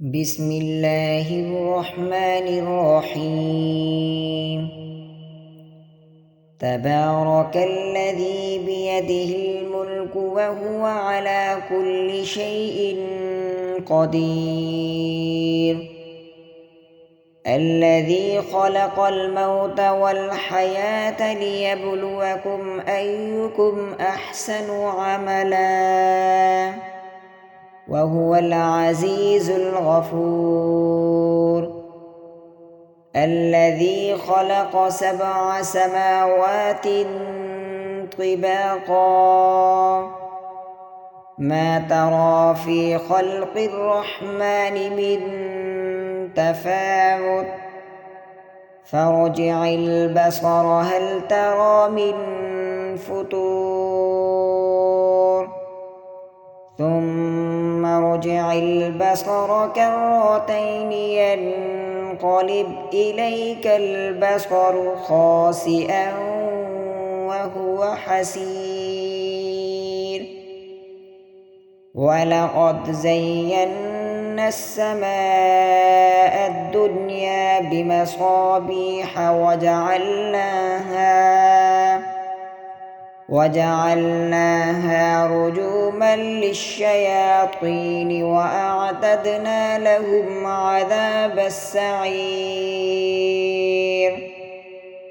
بسم الله الرحمن الرحيم. تبارك الذي بيده الملك وهو على كل شيء قدير. الذي خلق الموت والحياة ليبلوكم أيكم أحسن عملا وهو العزيز الغفور. الذي خلق 7 سماوات طباقا ما ترى في خلق الرحمن من تفاوت فارجع البصر هل ترى من فطور ثم ارجع البصر كرتين ينقلب إليك البصر خاسئا وهو حسير. ولقد زينا السماء الدنيا بمصابيح وجعلناها رجوما للشياطين وأعتدنا لهم عذاب السعير.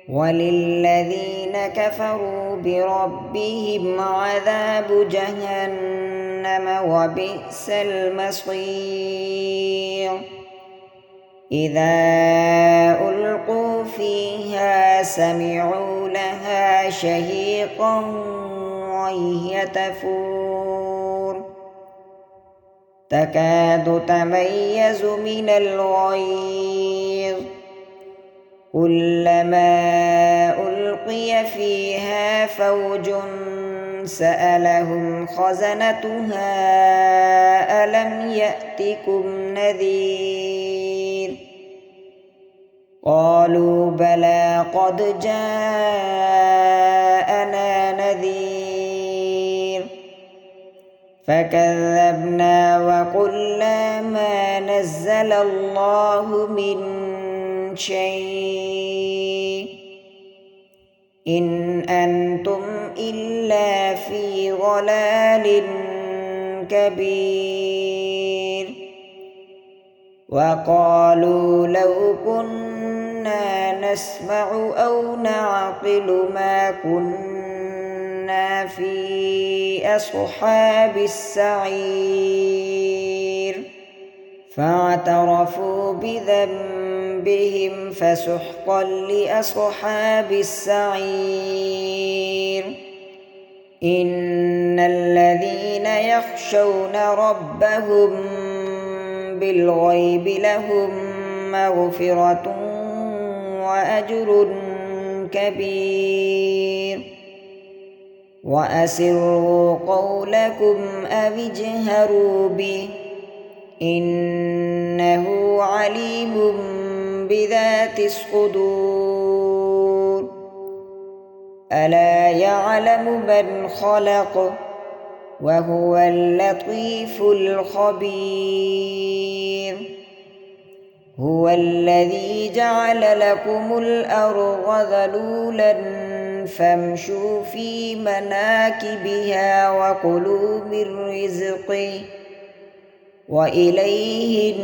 وللذين كفروا بربهم عذاب جهنم وبئس المصير. إذا ألقوا فيها سمعوا لها شهيقا وهي تفور تكاد تميز من الغيظ كلما ألقي فيها فوج سألهم خزنتها ألم يأتكم نذير قالوا بلى قد جاءنا نذير فكذبنا وقلنا ما نزل الله من شيء إن أنتم إلا في ضلال كبير. وقالوا لو كنا نسمع أو نعقل ما كنا في أصحاب السعير فاعترفوا بذنبهم فسحقا لأصحاب السعير. إن الذين يخشون ربهم بالغيب لهم مغفرة وأجر كبير. وأسروا قولكم أو اجهروا به إنه عليم بذات الصدور. ألا يعلم من خلق وهو اللطيف الخبير. هو الذي جعل لكم الأرض ذلولا فامشوا في مناكبها وكلوا من رزقه وإليه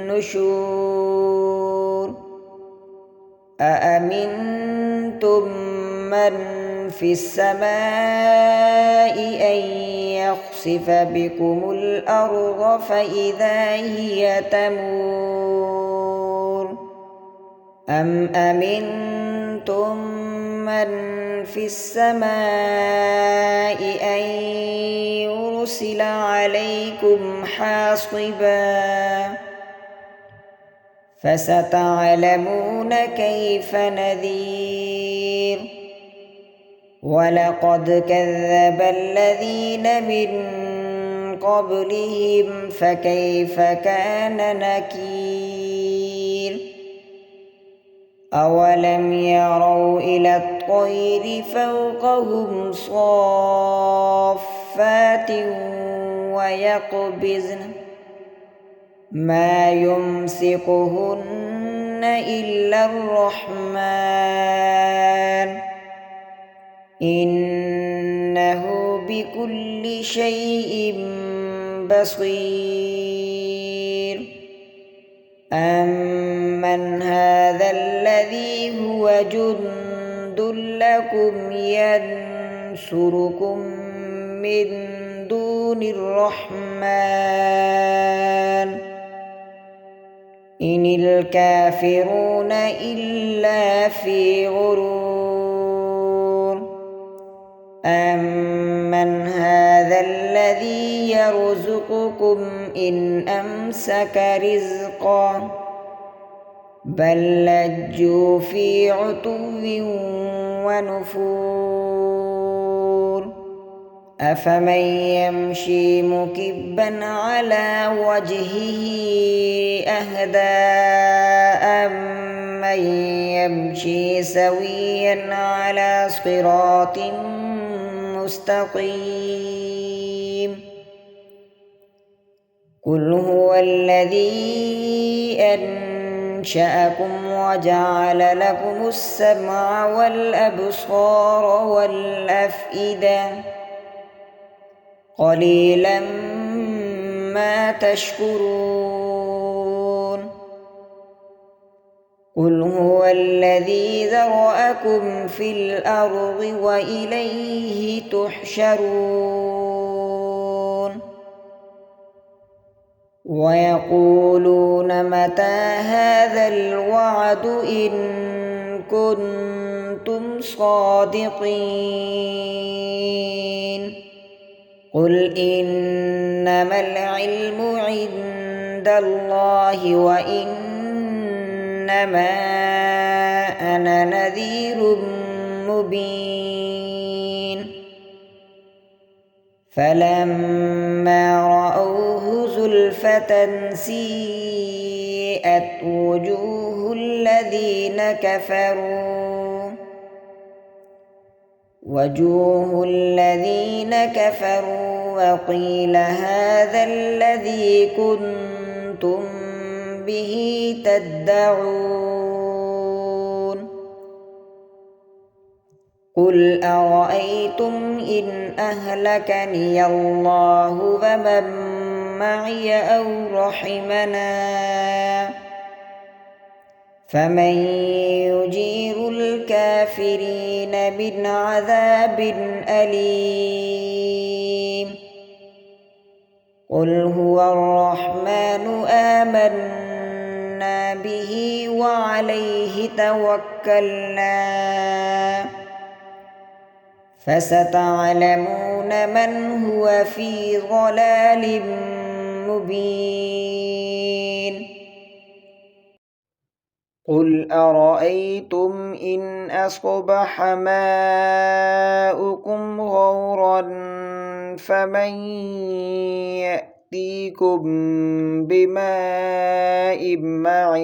النشور. أأمنتم من في السماء أن يخسف بكم الأرض فإذا هي تمور أم أمنتم من في السماء أن يرسل عليكم حاصبا فستعلمون كيف نذير. ولقد كذب الذين من قبلهم فكيف كان نكير. أولم يروا إلى الطير فوقهم صافات ويقبضن ما يمسكهن إلا الرحمن إنه بكل شيء بصير أمن هذا الذي هو جند لكم ينصركم من دون الرحمن إن الكافرون إلا في غرور أمن هذا الذي يرزقكم إن أمسك رزقه بل لجوا في عتو ونفور أفمن يمشي مكبا على وجهه أهدى أمن يمشي سويا على صراط مستقيم قل هو الذي أنشأكم وجعل لكم السمع والأبصار والأفئدة قليلا ما تشكرون قل هو الذي ذرأكم في الأرض وإليه تحشرون ويقولون متى هذا الوعد إن كنتم صادقين قل إنما العلم عند الله وإنما أنا نذير مبين فلما رأوه زلفة سيئت وجوه الذين كفروا وقيل هذا الذي كنتم به تدعون قل أرأيتم إن أهلكني الله ومن معي أو رحمنا فمن يجير الكافرين من عذاب أليم قل هو الرحمن آمنا به وعليه توكلنا فستعلمون من هو في ضلال مبين قل أرأيتم إن أصبح ماؤكم غورا فمن يأتيكم بماء معين